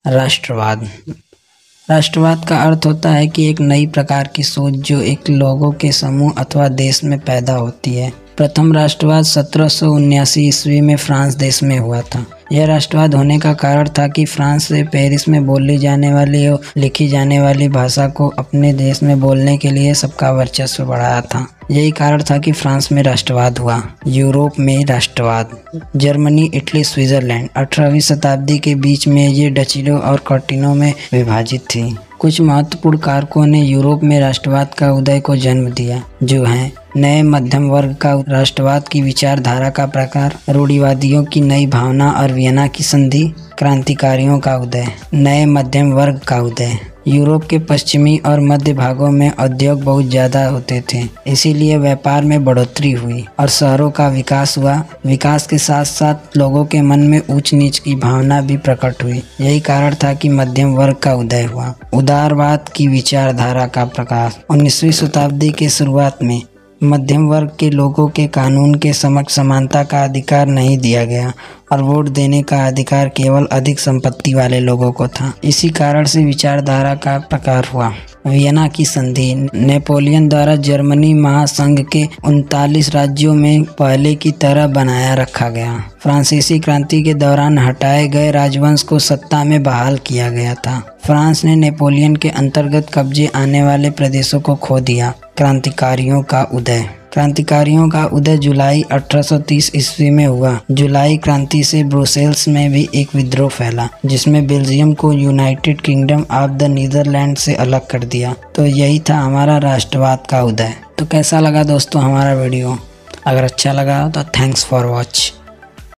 राष्ट्रवाद। राष्ट्रवाद का अर्थ होता है कि एक नई प्रकार की सोच जो एक लोगों के समूह अथवा देश में पैदा होती है। प्रथम राष्ट्रवाद 1779 ईस्वी में फ्रांस देश में हुआ था। यह राष्ट्रवाद होने का कारण था कि फ्रांस से पेरिस में बोली जाने वाली और लिखी जाने वाली भाषा को अपने देश में बोलने के लिए सबका वर्चस्व बढ़ाया था। यही कारण था कि फ्रांस में राष्ट्रवाद हुआ। यूरोप में राष्ट्रवाद। जर्मनी, इटली, स्विट्जरलैंड 18वीं शताब्दी के बीच में ये डचीलों और कर्टिनों में विभाजित थी। कुछ महत्वपूर्ण कारकों ने यूरोप में राष्ट्रवाद का उदय को जन्म दिया, जो हैं नए मध्यम वर्ग का राष्ट्रवाद की विचारधारा का प्रकार, रूढ़िवादियों की नई भावना और वियना की संधि, क्रांतिकारियों का उदय, नए मध्यम वर्ग का उदय। यूरोप के पश्चिमी और मध्य भागों में उद्योग बहुत ज़्यादा होते थे, इसीलिए व्यापार में बढ़ोतरी हुई और शहरों का विकास हुआ। विकास के साथ साथ लोगों के मन में ऊंच नीच की भावना भी प्रकट हुई। यही कारण था कि मध्यम वर्ग का उदय हुआ। उदारवाद की विचारधारा का प्रकाश। 19वीं शताब्दी के शुरुआत में मध्यम वर्ग के लोगों के कानून के समक्ष समानता का अधिकार नहीं दिया गया और वोट देने का अधिकार केवल अधिक संपत्ति वाले लोगों को था। इसी कारण से विचारधारा का प्रकार हुआ। वियना की संधि। नेपोलियन द्वारा जर्मनी महासंघ के 39 राज्यों में पहले की तरह बनाया रखा गया। फ्रांसीसी क्रांति के दौरान हटाए गए राजवंश को सत्ता में बहाल किया गया था। फ्रांस ने नेपोलियन के अंतर्गत कब्जे आने वाले प्रदेशों को खो दिया। क्रांतिकारियों का उदय। क्रांतिकारियों का उदय जुलाई 1830 ईस्वी में हुआ। जुलाई क्रांति से ब्रुसेल्स में भी एक विद्रोह फैला, जिसमें बेल्जियम को United Kingdom of the Netherland से अलग कर दिया। तो यही था हमारा राष्ट्रवाद का उदय। तो कैसा लगा दोस्तों हमारा वीडियो? अगर अच्छा लगा तो थैंक्स फॉर वॉच।